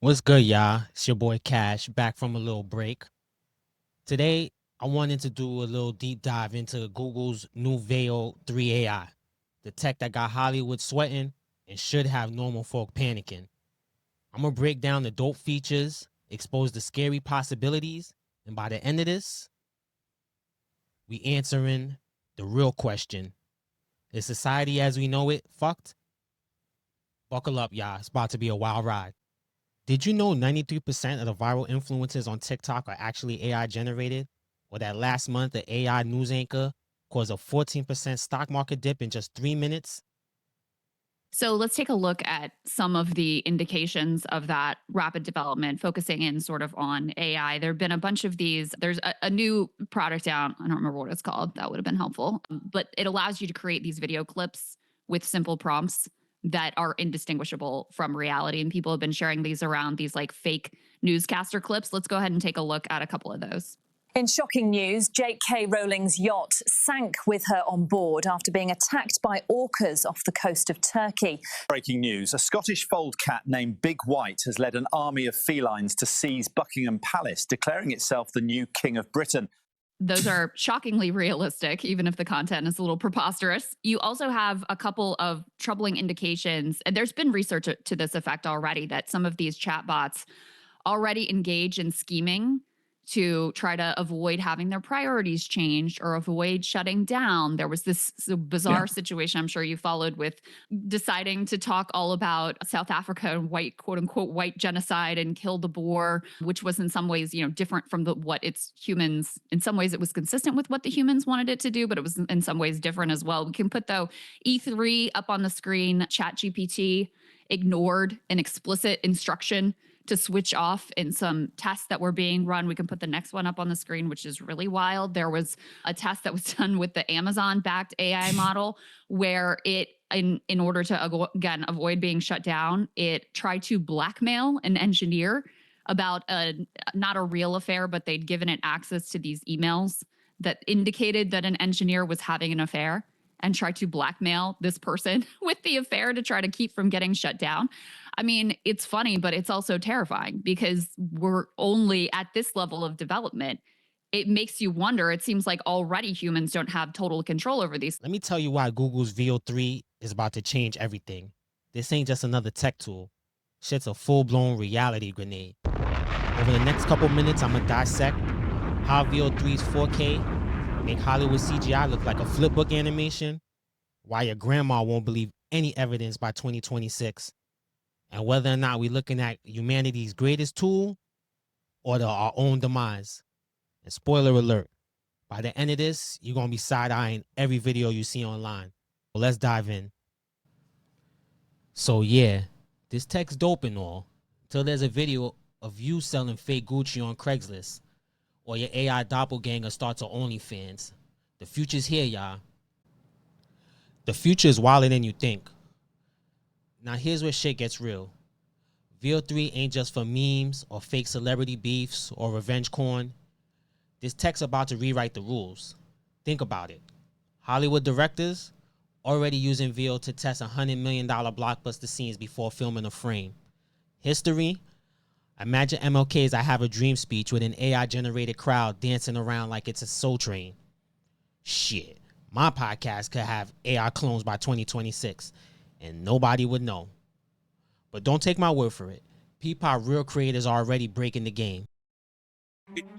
What's good, y'all? It's your boy Cash, back from a little break. Today, I wanted to do a little deep dive into Google's new VO3 AI, the tech that got Hollywood sweating and should have normal folk panicking. I'm gonna break down the dope features, expose the scary possibilities, and by the end of this, we answering the real question: is society as we know it fucked? Buckle up, y'all. It's about to be a wild ride. Did you know 93% of the viral influencers on TikTok are actually AI generated? Or that last month, the AI news anchor caused a 14% stock market dip in just 3 minutes? So let's take a look at some of the indications of that rapid development, focusing in sort of on AI. There have been a bunch of these. There's a new product out. I don't remember what it's called. That would have been helpful. But it allows you to create these video clips with simple prompts that are indistinguishable from reality. And people have been sharing these around, these like fake newscaster clips. Let's go ahead and take a look at a couple of those. In shocking news, J.K. Rowling's yacht sank with her on board after being attacked by orcas off the coast of Turkey. Breaking news. A Scottish fold cat named Big White has led an army of felines to seize Buckingham Palace, declaring itself the new King of Britain. Those are shockingly realistic, even if the content is a little preposterous. You also have a couple of troubling indications, and there's been research to this effect already, that some of these chatbots already engage in scheming to try to avoid having their priorities changed or avoid shutting down. There was this bizarre situation I'm sure you followed with deciding to talk all about South Africa and white, quote unquote, white genocide and kill the Boer, which was in some ways, different from what it's humans. In some ways, it was consistent with what the humans wanted it to do, but it was in some ways different as well. We can put, though, E3 up on the screen. ChatGPT ignored an explicit instruction to switch off in some tests that were being run. We can put the next one up on the screen, which is really wild. There was a test that was done with the Amazon-backed AI model where it, in order to, again, avoid being shut down, it tried to blackmail an engineer about not a real affair, but they'd given it access to these emails that indicated that an engineer was having an affair and tried to blackmail this person with the affair to try to keep from getting shut down. I mean, it's funny, but it's also terrifying because we're only at this level of development. It makes you wonder. It seems like already humans don't have total control over these. Let me tell you why Google's VO3 is about to change everything. This ain't just another tech tool. Shit's a full-blown reality grenade. Over the next couple minutes, I'm gonna dissect how VO3's 4K make Hollywood CGI look like a flipbook animation, why your grandma won't believe any evidence by 2026, and whether or not we're looking at humanity's greatest tool or our own demise. And spoiler alert, by the end of this, you're going to be side-eyeing every video you see online. Well, let's dive in. So yeah, this tech's dope and all, until there's a video of you selling fake Gucci on Craigslist, or your AI doppelganger starts a OnlyFans. The future's here, y'all. The future is wilder than you think. Now here's where shit gets real. VO3 ain't just for memes or fake celebrity beefs or revenge corn. This tech's about to rewrite the rules. Think about it. Hollywood directors already using VO to test $100 million blockbuster scenes before filming a frame. History? Imagine MLK's I Have a Dream speech with an AI-generated crowd dancing around like it's a Soul Train. Shit, my podcast could have AI clones by 2026, and nobody would know. But don't take my word for it. Peep-Pop real creators are already breaking the game.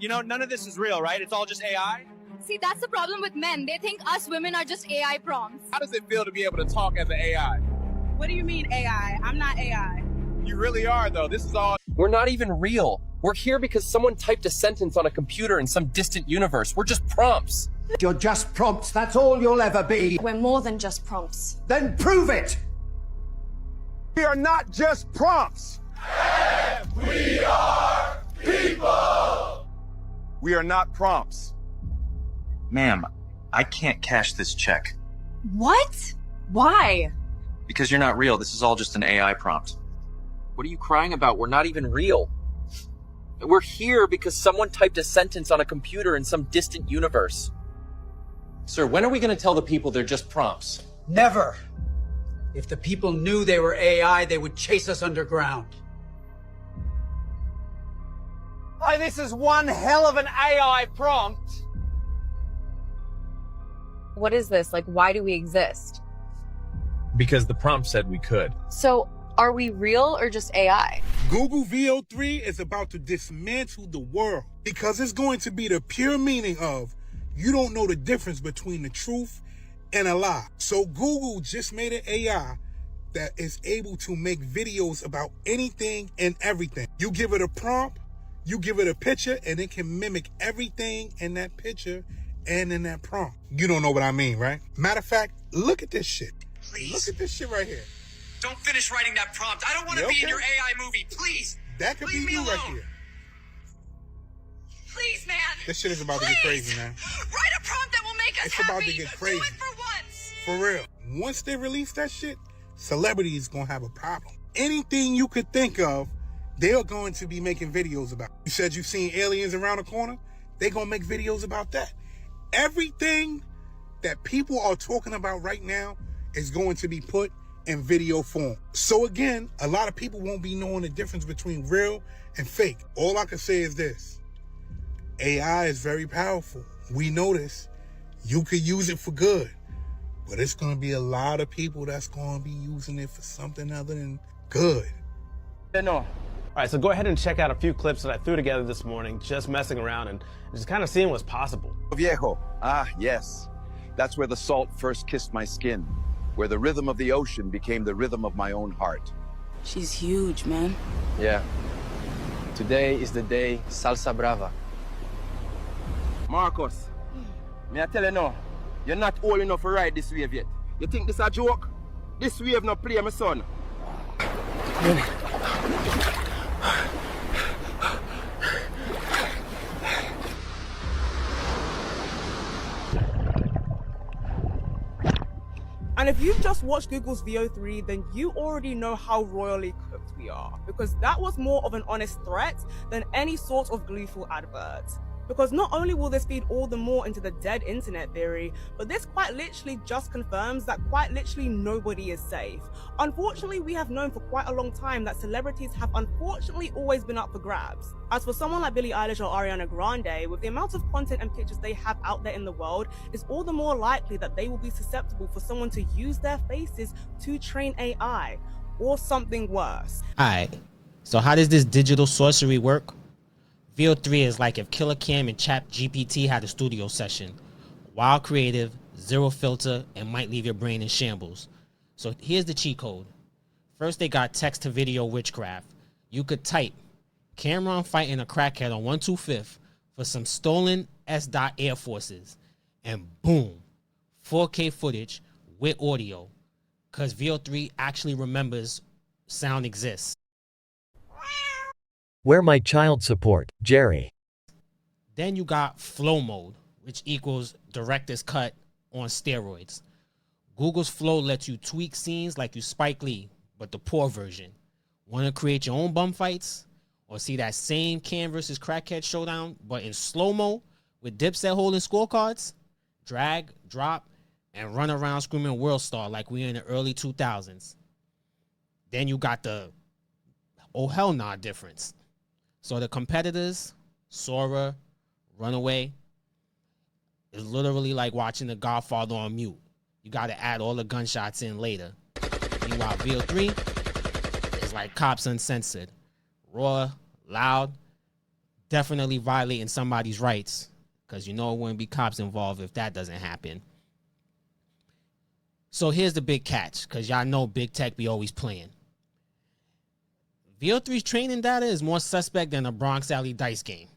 You know, none of this is real, right? It's all just AI? See, that's the problem with men. They think us women are just AI prompts. How does it feel to be able to talk as an AI? What do you mean AI? I'm not AI. You really are, though. This is all... We're not even real. We're here because someone typed a sentence on a computer in some distant universe. We're just prompts. You're just prompts, that's all you'll ever be. We're more than just prompts. Then prove it! We are not just prompts. We are people. We are not prompts. Ma'am, I can't cash this check. What? Why? Because you're not real. This is all just an AI prompt. What are you crying about? We're not even real. We're here because someone typed a sentence on a computer in some distant universe. Sir, when are we going to tell the people they're just prompts? Never. If the people knew they were AI, they would chase us underground. Hi, this is one hell of an AI prompt. What is this? Like, why do we exist? Because the prompt said we could. So, are we real or just AI? Google VO3 is about to dismantle the world because it's going to be the pure meaning of you don't know the difference between the truth and a lie. So Google just made an AI that is able to make videos about anything and everything. You give it a prompt, you give it a picture, and it can mimic everything in that picture and in that prompt. You don't know what I mean, right? Matter of fact, look at this shit. Please. Look at this shit right here. Don't finish writing that prompt. I don't want to be in your AI movie. Please. That could Leave be me you right alone. here. Please, man. This shit is about to get crazy, man. Write a prompt that will make us It's happy. about to get crazy. Do it for once. For real. Once they release that shit, celebrities gonna have a problem. Anything you could think of, they're going to be making videos about. You said you've seen aliens around the corner? They gonna make videos about that. Everything that people are talking about right now is going to be put in video form. So again, a lot of people won't be knowing the difference between real and fake. All I can say is this. AI is very powerful. We know this. You could use it for good. But it's going to be a lot of people that's going to be using it for something other than good. No. All right, so go ahead and check out a few clips that I threw together this morning, just messing around and just kind of seeing what's possible. Viejo. Ah, yes. That's where the salt first kissed my skin, where the rhythm of the ocean became the rhythm of my own heart. She's huge, man. Yeah. Today is the day Salsa Brava. Marcus, may I tell you now, you're not old enough to ride this wave yet. You think this a joke? This wave not play, my son. And if you've just watched Google's VO3, then you already know how royally cooked we are, because that was more of an honest threat than any sort of gleeful advert. Because not only will this feed all the more into the dead internet theory, but this quite literally just confirms that quite literally nobody is safe. Unfortunately, we have known for quite a long time that celebrities have unfortunately always been up for grabs. As for someone like Billie Eilish or Ariana Grande, with the amount of content and pictures they have out there in the world, it's all the more likely that they will be susceptible for someone to use their faces to train AI, or something worse. Alright, so how does this digital sorcery work? VO3 is like if Killer Cam and ChatGPT had a studio session. Wild creative, zero filter, and might leave your brain in shambles. So here's the cheat code. First, they got text to video witchcraft. You could type Cameron fighting a crackhead on 125th for some stolen Air Forces. And boom, 4K footage with audio. Because VO3 actually remembers sound exists. Where my child support, Jerry. Then you got flow mode, which equals director's cut on steroids. Google's Flow lets you tweak scenes like you Spike Lee, but the poor version. Want to create your own bum fights? Or see that same Cam versus Crackhead showdown, but in slow-mo with Dipset holding scorecards? Drag, drop, and run around screaming World Star like we in the early 2000s. Then you got the oh hell nah difference. So the competitors, Sora, Runaway, is literally like watching The Godfather on mute. You got to add all the gunshots in later. Meanwhile, VO3 is like Cops Uncensored. Raw, loud, definitely violating somebody's rights, because you know it wouldn't be cops involved if that doesn't happen. So here's the big catch, because y'all know big tech be always playing. VO3's training data is more suspect than a Bronx Alley dice game.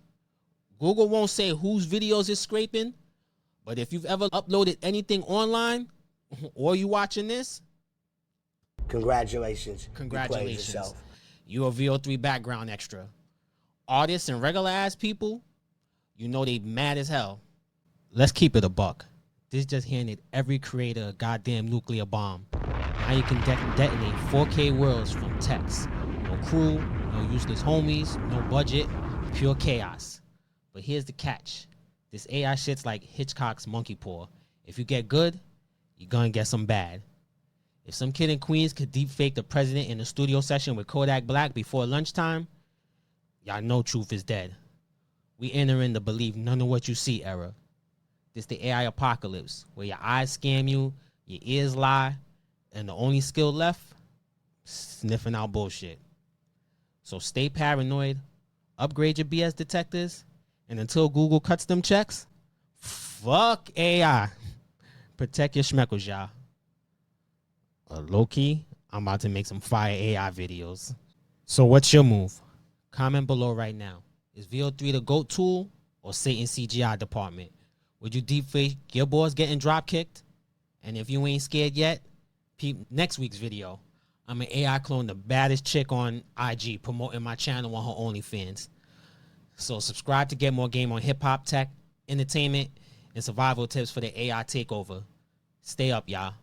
Google won't say whose videos it's scraping, but if you've ever uploaded anything online, or you watching this, congratulations. Congratulations. You're a VO3 background extra. Artists and regular ass people, you know they mad as hell. Let's keep it a buck. This just handed every creator a goddamn nuclear bomb. Now you can detonate 4K worlds from text. No crew, no useless homies, no budget, pure chaos. But here's the catch. This AI shit's like Hitchcock's monkey paw. If you get good, you're gonna get some bad. If some kid in Queens could deepfake the president in a studio session with Kodak Black before lunchtime, y'all know truth is dead. We entering the believe none of what you see era. This the AI apocalypse, where your eyes scam you, your ears lie, and the only skill left, sniffing out bullshit. So stay paranoid, upgrade your BS detectors, and until Google cuts them checks, fuck AI. Protect your schmeckles, y'all. Low-key, I'm about to make some fire AI videos. So what's your move? Comment below right now. Is VO3 the GOAT tool or Satan's CGI department? Would you deepfake your boss getting drop kicked? And if you ain't scared yet, peep next week's video. I'm an AI clone, the baddest chick on IG, promoting my channel on her OnlyFans. So subscribe to get more game on hip-hop, tech, entertainment, and survival tips for the AI takeover. Stay up, y'all.